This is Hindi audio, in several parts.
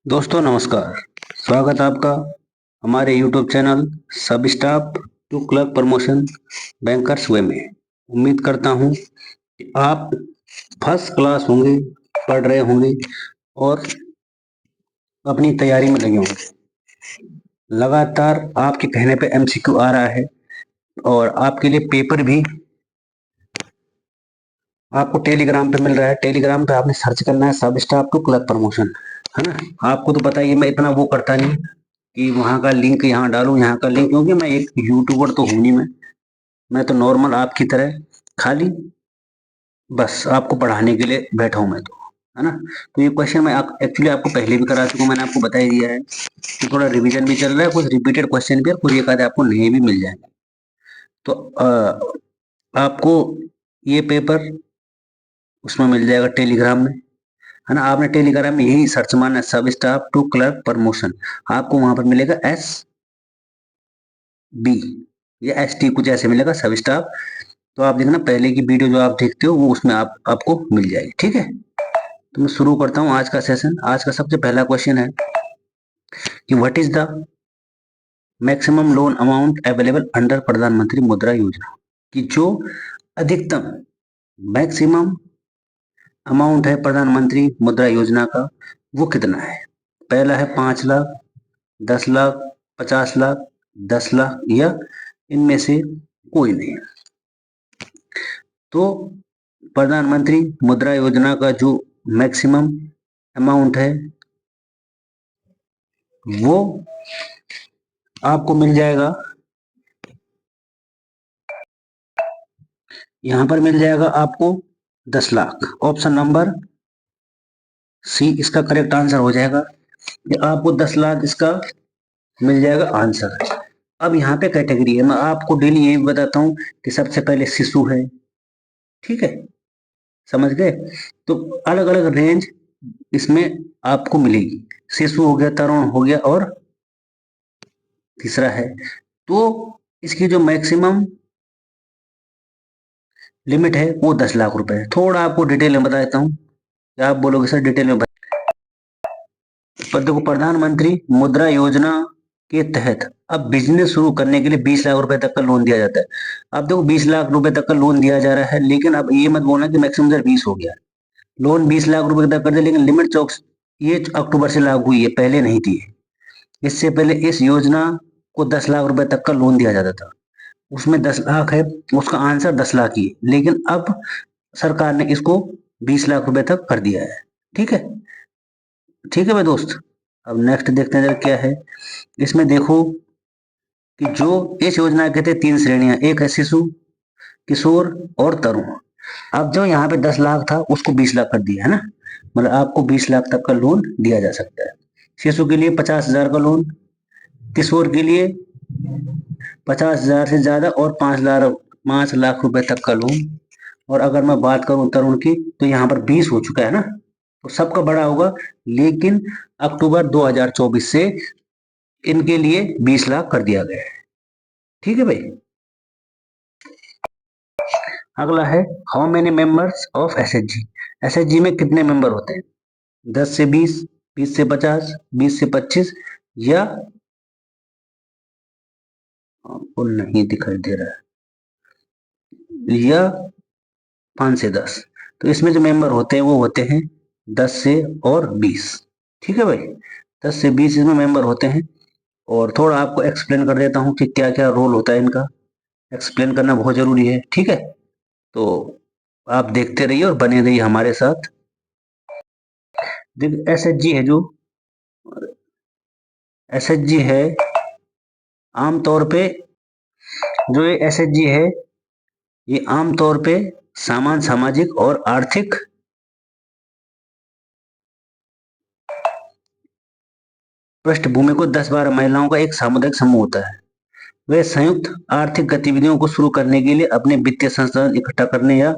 दोस्तों नमस्कार। स्वागत है आपका हमारे YouTube channel sub staff to clerk promotion bankers way में। उम्मीद करता हूं कि आप फर्स्ट क्लास होंगे, पढ़ रहे होंगे और अपनी तैयारी में लगे होंगे। लगातार आपके कहने पे MCQ आ रहा है और आपके लिए पेपर भी आपको टेलीग्राम पे मिल रहा है। टेलीग्राम पे आपने सर्च करना है सब स्टाफ टू क्लर्क प्रमोशन, है ना। आपको तो पता ही है, मैं इतना वो करता नहीं कि वहाँ का लिंक यहाँ डालूं, यहाँ का लिंक, क्योंकि मैं एक यूट्यूबर तो हूँ नहीं। मैं तो नॉर्मल आपकी तरह खाली बस आपको पढ़ाने के लिए बैठा हूँ मैं तो, है ना। तो ये क्वेश्चन मैं एक्चुअली आपको पहले भी करा चुका हूँ, मैंने आपको बता ही दिया है कि थोड़ा रिवीजन भी चल रहा है, कुछ रिपीटेड क्वेश्चन भी और कुछ एक आधे आपको नए भी मिल जाएंगे। तो आपको ये पेपर उसमें मिल जाएगा टेलीग्राम में, है ना। आपने टेलीग्राम में यही सर्च मारना है सब स्टाफ टू क्लर्क प्रमोशन, आपको वहां पर मिलेगा SB या ST कुछ ऐसे मिलेगा सब स्टाफ। तो आप देखना पहले की वीडियो जो आप देखते हो वो उसमें आपको मिल जाएगी, ठीक है। तो मैं शुरू करता हूँ आज का सेशन। आज का सबसे पहला क्वेश्चन है कि what is the maximum loan amount available under प्रधानमंत्री मुद्रा योजना, कि जो अधिकतम मैक्सिमम अमाउंट है प्रधानमंत्री मुद्रा योजना का वो कितना है। पहला है 5 लाख, 10 लाख, 50 लाख, 10 लाख या इनमें से कोई नहीं। तो प्रधानमंत्री मुद्रा योजना का जो मैक्सिमम अमाउंट है वो आपको मिल जाएगा, यहां पर मिल जाएगा आपको 10 लाख। ऑप्शन नंबर सी इसका करेक्ट आंसर हो जाएगा। ये आपको 10 लाख इसका मिल जाएगा आंसर। अब यहाँ पे कैटेगरी है, मैं आपको डेली यही बताता हूँ कि सबसे पहले शिशु है, ठीक है, समझ गए। तो अलग अलग रेंज इसमें आपको मिलेगी। शिशु हो गया, तरुण हो गया और तीसरा है। तो इसकी जो मैक्सिमम लिमिट है वो 10 लाख रुपए है। थोड़ा आपको डिटेल में बता देता हूँ, क्या आप बोलोगे सर डिटेल में पर देखो, प्रधानमंत्री मुद्रा योजना के तहत अब बिजनेस शुरू करने के लिए 20 लाख रुपए तक का लोन दिया जाता है। अब देखो 20 लाख रुपए तक का लोन दिया जा रहा है, लेकिन अब ये मत बोलना कि मैक्सिमम 20 हो गया। लोन 20 लाख रुपए तक कर दिया, लेकिन लिमिट चौक ये अक्टूबर से लागू हुई है, पहले नहीं थी। इससे पहले इस योजना को 10 लाख रुपए तक का लोन दिया जाता था, उसमें 10 लाख है, उसका आंसर 10 लाख ही, लेकिन अब सरकार ने इसको 20 लाख रुपए तक कर दिया है, ठीक है। ठीक है भाई दोस्त। अब नेक्स्ट देखते हैं जरा क्या है इसमें। देखो कि जो इस योजना के तहत 3 श्रेणियां, एक है शिशु, किशोर और तरुण। अब जो यहाँ पे 10 लाख था उसको 20 लाख कर दिया है ना, मतलब आपको 20 लाख तक का लोन दिया जा सकता है। शिशु के लिए 50,000 का लोन, किशोर के लिए 50,000 से ज्यादा और 5 लाख रुपए तक का लोन। और अगर मैं बात करूं तरुण की तो यहाँ पर 20 हो चुका है ना, तो सबका बड़ा होगा, लेकिन अक्टूबर 2024 से इनके लिए 20 लाख कर दिया गया है, ठीक है भाई। अगला है how many members of SHG। SHG में कितने मेंबर होते हैं, 10 से 20, 20 से 50, 20 से 25 या आपको नहीं दिखाई दे रहा है, या 5 से 10। तो इसमें जो मेंबर होते हैं वो होते हैं 10 से और 20, ठीक है भाई। 10 से 20 इसमें मेंबर होते हैं। और थोड़ा आपको एक्सप्लेन कर देता हूँ कि क्या क्या रोल होता है इनका। एक्सप्लेन करना बहुत जरूरी है, ठीक है। तो आप देखते रहिए और बने रहिए हमारे साथ। देखिए SHG है, जो SHG है आमतौर पे, जो ये SHG है ये आमतौर पे सामाजिक और आर्थिक पृष्ठभूमि को 10-12 महिलाओं का एक सामुदायिक समूह होता है। वे संयुक्त आर्थिक गतिविधियों को शुरू करने के लिए अपने वित्तीय संसाधन इकट्ठा करने या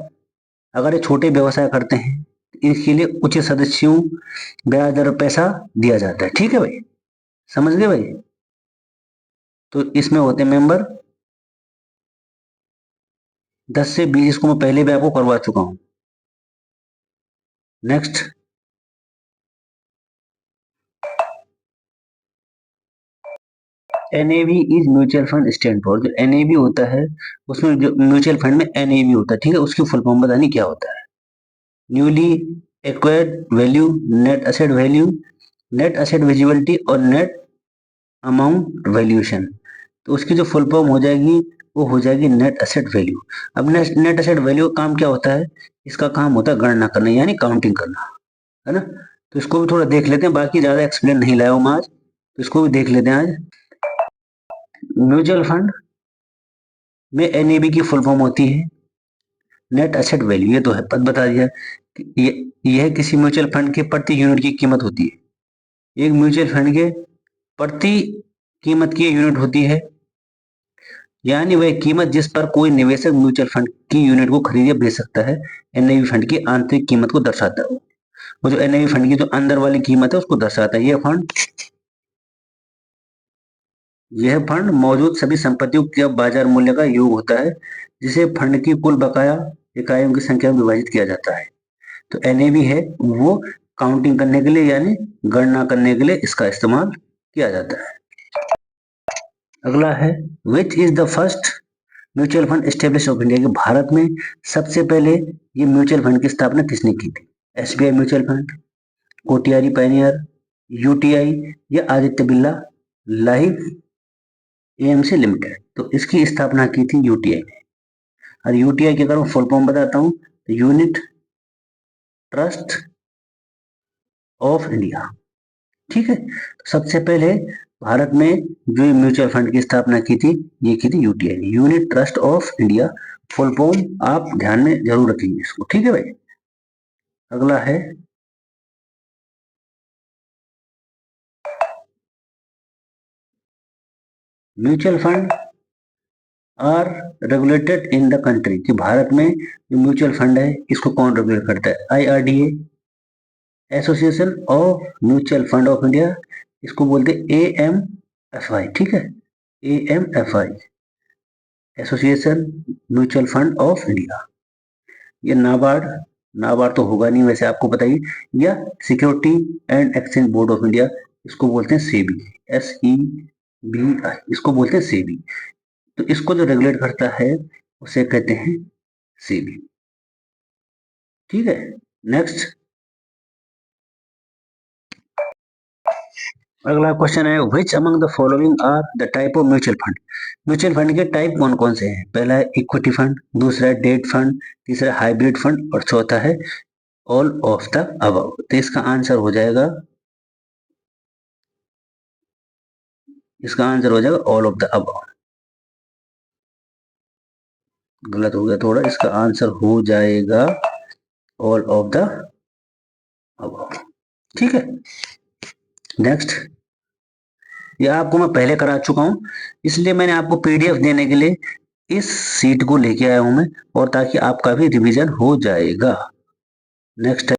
अगर ये छोटे व्यवसाय करते हैं इसके लिए कुछ सदस्यों ब्याज दर पैसा दिया जाता है, ठीक है भाई, समझ गए भाई। तो इसमें होते हैं मेंबर 10 से 20, इसको मैं पहले भी आपको करवा चुका हूं। Next NAV is mutual fund stand for, जो एनएवी होता है उसमें जो म्यूचुअल फंड में एनएवी होता है, ठीक है, उसकी फुल फॉर्म बतानी क्या होता है। Newly acquired value, net asset value, net asset visibility और नेट अमाउंट वैल्यूएशन। तो उसकी जो फुल फॉर्म हो जाएगी वो हो जाएगी नेट एसेट वैल्यू। अब नेट एसेट वैल्यू का काम क्या होता है, इसका काम होता है गणना करना यानी काउंटिंग करना, है ना। तो इसको भी थोड़ा देख लेते हैं, बाकी ज्यादा एक्सप्लेन नहीं लाया हूं मैं आज, तो इसको भी देख लेते हैं आज। म्यूचुअल फंड में एनएबी की फुल फॉर्म होती है नेट एसेट वैल्यू, ये तो है पद बता दिया। ये यह किसी म्यूचुअल फंड के प्रति यूनिट की कीमत होती है। एक म्यूचुअल फंड के प्रति कीमत की यूनिट होती है, यानी वह कीमत जिस पर कोई निवेशक म्यूचुअल फंड की यूनिट को खरीद या बेच सकता है, एनएवी फंड की आंतरिक कीमत को दर्शाता है। वो जो एनएवी फंड की जो अंदर वाली कीमत है उसको दर्शाता है। यह फंड मौजूद सभी संपत्तियों के बाजार मूल्य का योग होता है, जिसे फंड की कुल बकाया इकाइयों की संख्या में विभाजित किया जाता है। तो एनएवी है वो काउंटिंग करने के लिए यानी गणना करने के लिए इसका इस्तेमाल किया जाता है। अगला है which is the first mutual fund establish of India, कि भारत में सबसे पहले ये म्यूचुअल फंड की स्थापना किसने की थी। एसबीआई म्यूचुअल फंड, कोटियारी पायनियर, यूटीआई या Aditya Birla life AMC limited. तो इसकी स्थापना की थी यूटीआई ने। और यूटीआई की अगर मैं फुल फॉर्म बताता हूँ तो यूनिट ट्रस्ट ऑफ इंडिया, ठीक है। तो सबसे पहले भारत में जो म्यूचुअल फंड की स्थापना की थी ये की थी यूटीआई ने, unit trust of India. Full form आप ध्यान में जरूर रखेंगे इसको, ठीक है भाई। अगला है mutual fund are regulated in the country, कि भारत में जो म्यूचुअल फंड है इसको कौन रेगुलेट करता है। IRDA, association of mutual fund of India, इसको बोलते हैं एएमएफआई, ठीक है, AMFI, association mutual fund of India. ये नाबार्ड, नाबार्ड तो होगा नहीं वैसे आपको पता ही, या security and exchange board of India, इसको बोलते हैं सेबी, SEBI, इसको बोलते हैं सेबी। तो इसको जो रेगुलेट करता है उसे कहते हैं सेबी, ठीक है। नेक्स्ट अगला क्वेश्चन है which among the following are the type of mutual fund. Mutual fund के टाइप कौन कौन से हैं। पहला है इक्विटी फंड, दूसरा है डेट फंड, तीसरा हाइब्रिड फंड और चौथा है ऑल ऑफ द अबव। तो इसका आंसर हो जाएगा, इसका आंसर हो जाएगा ऑल ऑफ द अबव। गलत हो गया थोड़ा, इसका आंसर हो जाएगा ऑल ऑफ द अबव, ठीक है। नेक्स्ट, ये आपको मैं पहले करा चुका हूं, इसलिए मैंने आपको पीडीएफ देने के लिए इस सीट को लेके आया हूं मैं, और ताकि आपका भी रिवीजन हो जाएगा। नेक्स्ट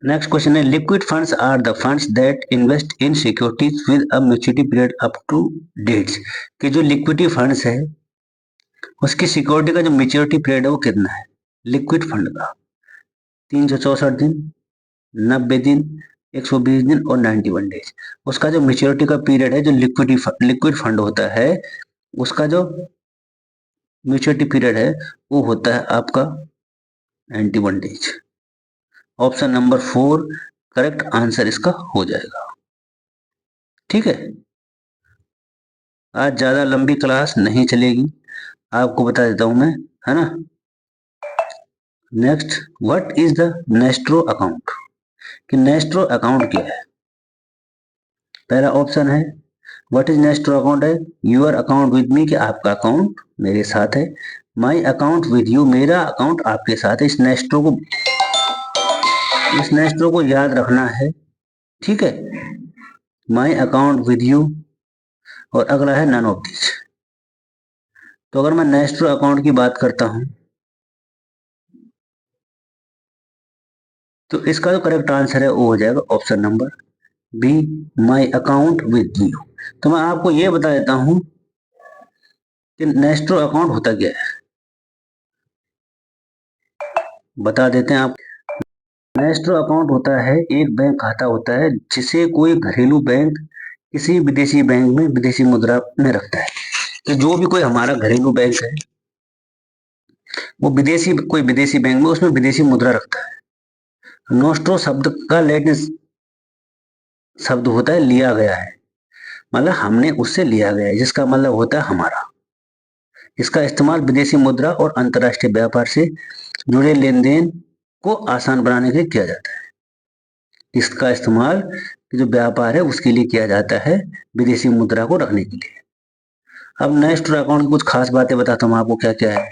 नेक्स्ट क्वेश्चन है liquid funds are the funds that invest in securities with a maturity period up to dates, कि जो लिक्विडिटी फंड्स है उसकी सिक्योरिटी का जो मेच्योरिटी पीरियड है वो कितना है। लिक्विड फंड का 364 दिन, 90 दिन, 120 दिन और 91 डेज। उसका जो मेच्योरिटी का पीरियड है, जो लिक्विड फंड होता है उसका जो मेच्योरिटी पीरियड है वो होता है आपका 91 days. Option number 4 correct answer इसका हो जाएगा, ठीक है। आज ज्यादा लंबी क्लास नहीं चलेगी, आपको बता देता हूं मैं, है ना। Next, what is the nostro account, कि नेस्ट्रो अकाउंट क्या है। पहला ऑप्शन है व्हाट इज नेस्ट्रो अकाउंट है यूर अकाउंट विद मी, कि आपका अकाउंट मेरे साथ है। माई अकाउंट विद यू, मेरा अकाउंट आपके साथ है। इस नेस्ट्रो को याद रखना है, ठीक है। माई अकाउंट विद यू, और अगला है नन ऑफ दिस। तो अगर मैं नेस्ट्रो अकाउंट की बात करता हूं तो इसका जो करेक्ट आंसर है वो हो जाएगा option number B, my account with you. तो मैं आपको ये बता देता हूं कि नेस्ट्रो अकाउंट होता क्या है, बता देते हैं आप। नेस्ट्रो अकाउंट होता है एक बैंक खाता होता है जिसे कोई घरेलू बैंक किसी विदेशी बैंक में विदेशी मुद्रा में रखता है। तो जो भी कोई हमारा घरेलू बैंक है वो विदेशी कोई विदेशी बैंक में उसमें विदेशी मुद्रा रखता है। नोस्ट्रो शब्द का लैटिन शब्द होता है लिया गया है, मतलब हमने उससे लिया गया है, जिसका मतलब होता है हमारा। इसका इस्तेमाल विदेशी मुद्रा और अंतर्राष्ट्रीय व्यापार से जुड़े लेन-देन को आसान बनाने के लिए किया जाता है। इसका इस्तेमाल जो व्यापार है उसके लिए किया जाता है, विदेशी मुद्रा को रखने के लिए। अब नेक्स्ट अकाउंट की कुछ खास बातें बताता हूँ आपको क्या क्या है।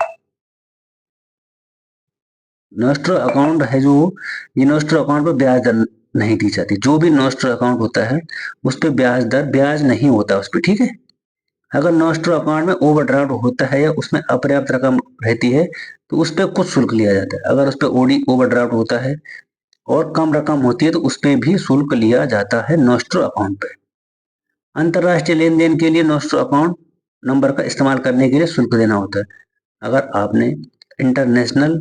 नोस्ट्रो अकाउंट है जो, ये नोस्ट्रो अकाउंट पर ब्याज दर नहीं दी जाती। जो भी नोस्ट्रो अकाउंट होता है उस पर ब्याज नहीं होता उस पर, ठीक है। अगर नोस्ट्रो अकाउंट में ओवरड्राफ्ट होता है या उसमें अपर्याप्त रकम रहती है तो उस पर कुछ शुल्क लिया जाता है। अगर उस पर ओडी ओवरड्राफ्ट होता है और कम रकम होती है तो उस पर भी शुल्क लिया जाता है नोस्ट्रो अकाउंट पे। अंतर्राष्ट्रीय लेन देन के लिए नोस्ट्रो अकाउंट नंबर का इस्तेमाल करने के लिए शुल्क देना होता है। अगर आपने इंटरनेशनल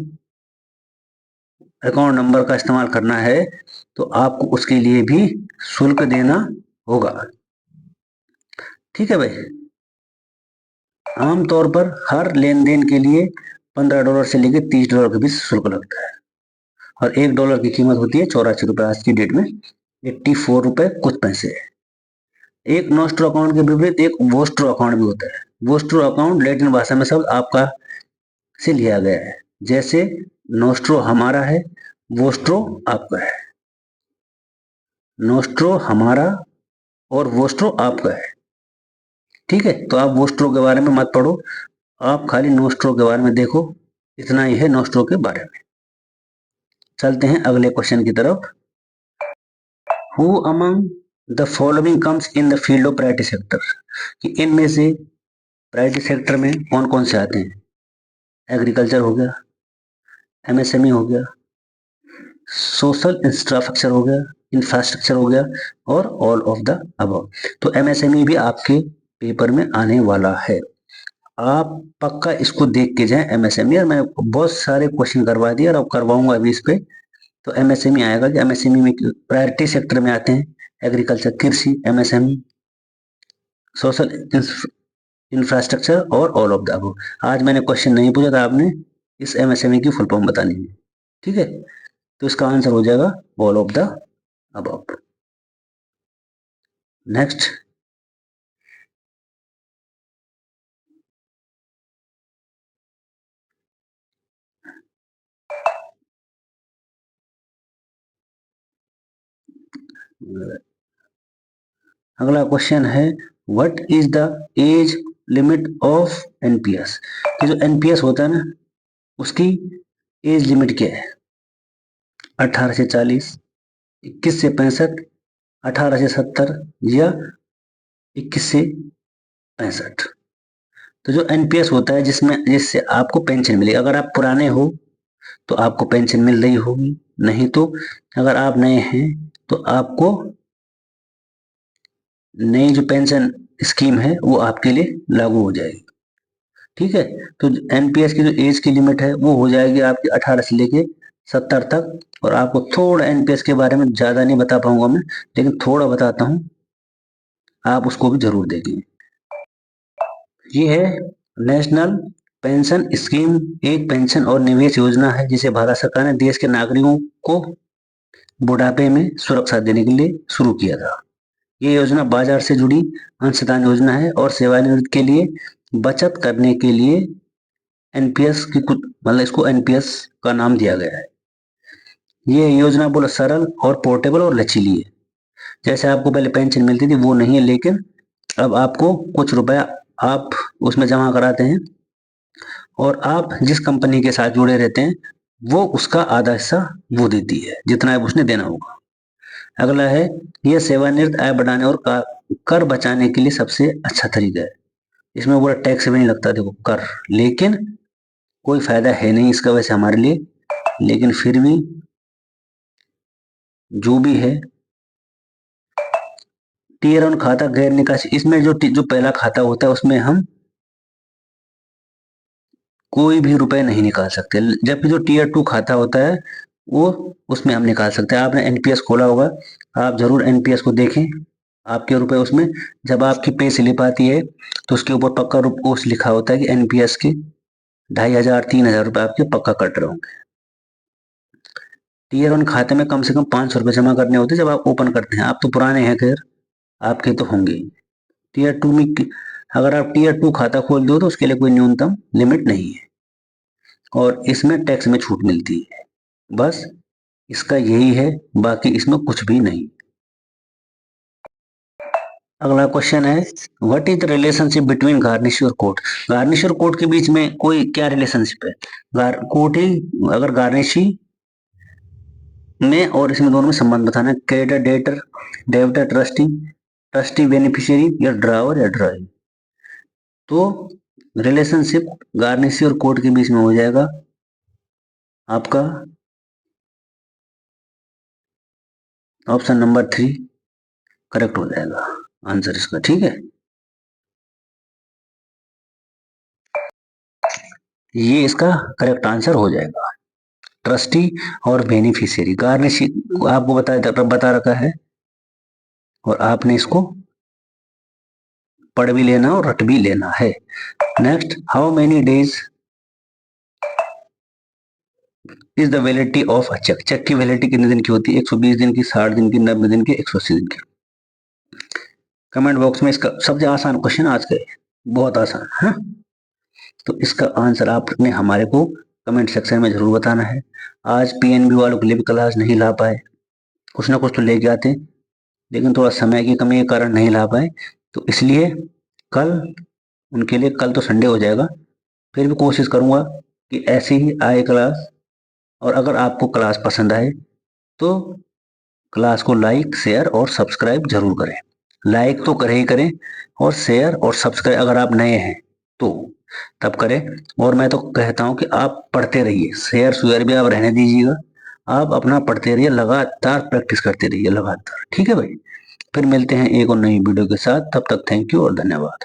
अकाउंट नंबर का इस्तेमाल करना है तो आपको उसके लिए भी शुल्क देना होगा, ठीक है भाई। आमतौर पर हर लेन देन के लिए $15 से लेकर $30 के बीच शुल्क लगता है और $1 की कीमत होती है 84 रुपए, आज की डेट में 84 रुपए कुछ पैसे है। एक नोस्ट्रो अकाउंट के विपरीत एक वोस्ट्रो अकाउंट भी होता है। वोस्ट्रो अकाउंट लैटिन भाषा में शब्द आपका से लिया गया है, जैसे नोस्ट्रो हमारा है, वोस्ट्रो आपका है। नोस्ट्रो हमारा और वोस्ट्रो आपका है, ठीक है। तो आप वोस्ट्रो के बारे में मत पढ़ो, आप खाली नोस्ट्रो के बारे में देखो, इतना ही है नोस्ट्रो के बारे में। चलते हैं अगले क्वेश्चन की तरफ। Who among the following comes in the field of private sector, कि इनमें से प्राइवेट सेक्टर में कौन कौन से आते हैं। एग्रीकल्चर हो गया, एमएसएमई हो गया, सोशल इंफ्रास्ट्रक्चर हो गया, इंफ्रास्ट्रक्चर हो गया और ऑल ऑफ द अबव। तो एमएसएमई भी आपके पेपर में आने वाला है, आप पक्का इसको देख के जाएं। एमएसएमई और मैं बहुत सारे क्वेश्चन करवा दिए और अब करवाऊंगा अभी इस पे। तो एमएसएमई आएगा कि एमएसएमई में प्रायोरिटी सेक्टर में आते हैं एग्रीकल्चर, कृषि, एमएसएमई, सोशल इंफ्रास्ट्रक्चर और ऑल ऑफ द अबव। आज मैंने क्वेश्चन नहीं पूछा था, आपने इस एमएसएमई की फुल फॉर्म बतानी है, ठीक है। तो इसका आंसर हो जाएगा all of the above. Next, अगला क्वेश्चन है what is the age limit of NPS. कि जो एनपीएस होता है ना उसकी एज लिमिट क्या है। 18 से 40, 21 से 65, 18 से 70 या 21 से 65। तो जो एनपीएस होता है जिसमें जिससे आपको पेंशन मिलेगी, अगर आप पुराने हो तो आपको पेंशन मिल रही होगी, नहीं तो अगर आप नए हैं तो आपको नई जो पेंशन स्कीम है वो आपके लिए लागू हो जाएगी, ठीक है। तो एनपीएस की जो एज की लिमिट है वो हो जाएगी आपकी 18 से लेके 70 तक। और आपको थोड़ा एनपीएस के बारे में ज्यादा नहीं बता पाऊंगा मैं, लेकिन थोड़ा बताता हूँ, आप उसको भी जरूर देखें। ये है नेशनल पेंशन स्कीम, एक पेंशन और निवेश योजना है जिसे भारत सरकार ने देश के नागरिकों को बुढ़ापे में सुरक्षा देने के लिए शुरू किया था। ये योजना बाजार से जुड़ी अंशदान योजना है और सेवानिवृत्ति के लिए बचत करने के लिए एनपीएस की कुछ मतलब इसको एनपीएस का नाम दिया गया है। ये योजना बोला सरल और पोर्टेबल और लचीली है। जैसे आपको पहले पेंशन मिलती थी वो नहीं है, लेकिन अब आपको कुछ रुपया आप उसमें जमा कराते हैं और आप जिस कंपनी के साथ जुड़े रहते हैं वो उसका आधा हिस्सा वो देती है, जितना अब उसने देना होगा। अगला है यह सेवानिवृत्त आय बढ़ाने और कर बचाने के लिए सबसे अच्छा तरीका है। इसमें पूरा टैक्स भी नहीं लगता, देखो कर, लेकिन कोई फायदा है नहीं इसका वैसे हमारे लिए, लेकिन फिर भी जो भी है टीयर वन खाता गैर निकासी, इसमें जो पहला खाता होता है उसमें हम कोई भी रुपए नहीं निकाल सकते, जबकि जो टीयर टू खाता होता है वो उसमें हम निकाल सकते हैं। आपने एनपीएस खोला होगा, आप जरूर एनपीएस को देखें। आपके रुपए उसमें, जब आपकी पे स्लिप आती है तो उसके ऊपर पक्का उस लिखा होता है कि एनपीएस के 2,500 3,000 रुपए आपके पक्का कट रहे होंगे। टीयर 1 खाते में कम से कम 500 रुपए जमा करने होते हैं जब आप ओपन करते हैं। आप तो पुराने हैं, खैर आपके तो होंगे। टीयर 2 में अगर आप टीयर 2 खाता खोल दो तो उसके लिए कोई न्यूनतम लिमिट नहीं है और इसमें टैक्स में छूट मिलती है। बस इसका यही है, बाकी इसमें कुछ भी नहीं। अगला क्वेश्चन है, what is the relationship between garnish और कोट। गार्निश और कोट के बीच में कोई क्या रिलेशनशिप है? कोट ही, अगर गार्निशी में और इसमें दोनों में संबंध बताना है। Creditor debtor, debtor trustee, trustee beneficiary, या ड्रावर या ड्राई। तो रिलेशनशिप गार्निशी और कोट के बीच में हो जाएगा आपका ऑप्शन नंबर 3 करेक्ट हो जाएगा आंसर इसका। ठीक है, ये इसका करेक्ट आंसर हो जाएगा। ट्रस्टी और बेनिफिशियरी, गार्निशी आपको बता रखा है और आपने इसको पढ़ भी लेना और रट भी लेना है। Next, how many days is the validity of a cheque. Cheque की वैलिडिटी कितने दिन की होती है? 120 दिन की, 60 दिन की, 90 दिन की, 180 दिन की। कमेंट बॉक्स में इसका सबसे आसान क्वेश्चन आज का, बहुत आसान है। तो इसका आंसर आपने हमारे को कमेंट सेक्शन में जरूर बताना है। आज पीएनबी वालों के लिए भी क्लास नहीं ला पाए, कुछ ना कुछ तो लेके आते, लेकिन थोड़ा समय की कमी के कारण नहीं ला पाए, तो इसलिए कल उनके लिए, कल तो संडे हो जाएगा, फिर भी कोशिश करूंगा कि ऐसी ही आए क्लास। और अगर आपको क्लास पसंद आए तो क्लास को लाइक शेयर और सब्सक्राइब जरूर करें। लाइक तो करें ही करें और शेयर और सब्सक्राइब अगर आप नए हैं तो तब करें। और मैं तो कहता हूं कि आप पढ़ते रहिए, शेयर भी आप रहने दीजिएगा, आप अपना पढ़ते रहिए, लगातार प्रैक्टिस करते रहिए लगातार। ठीक है भाई, फिर मिलते हैं एक और नई वीडियो के साथ, तब तक थैंक यू और धन्यवाद।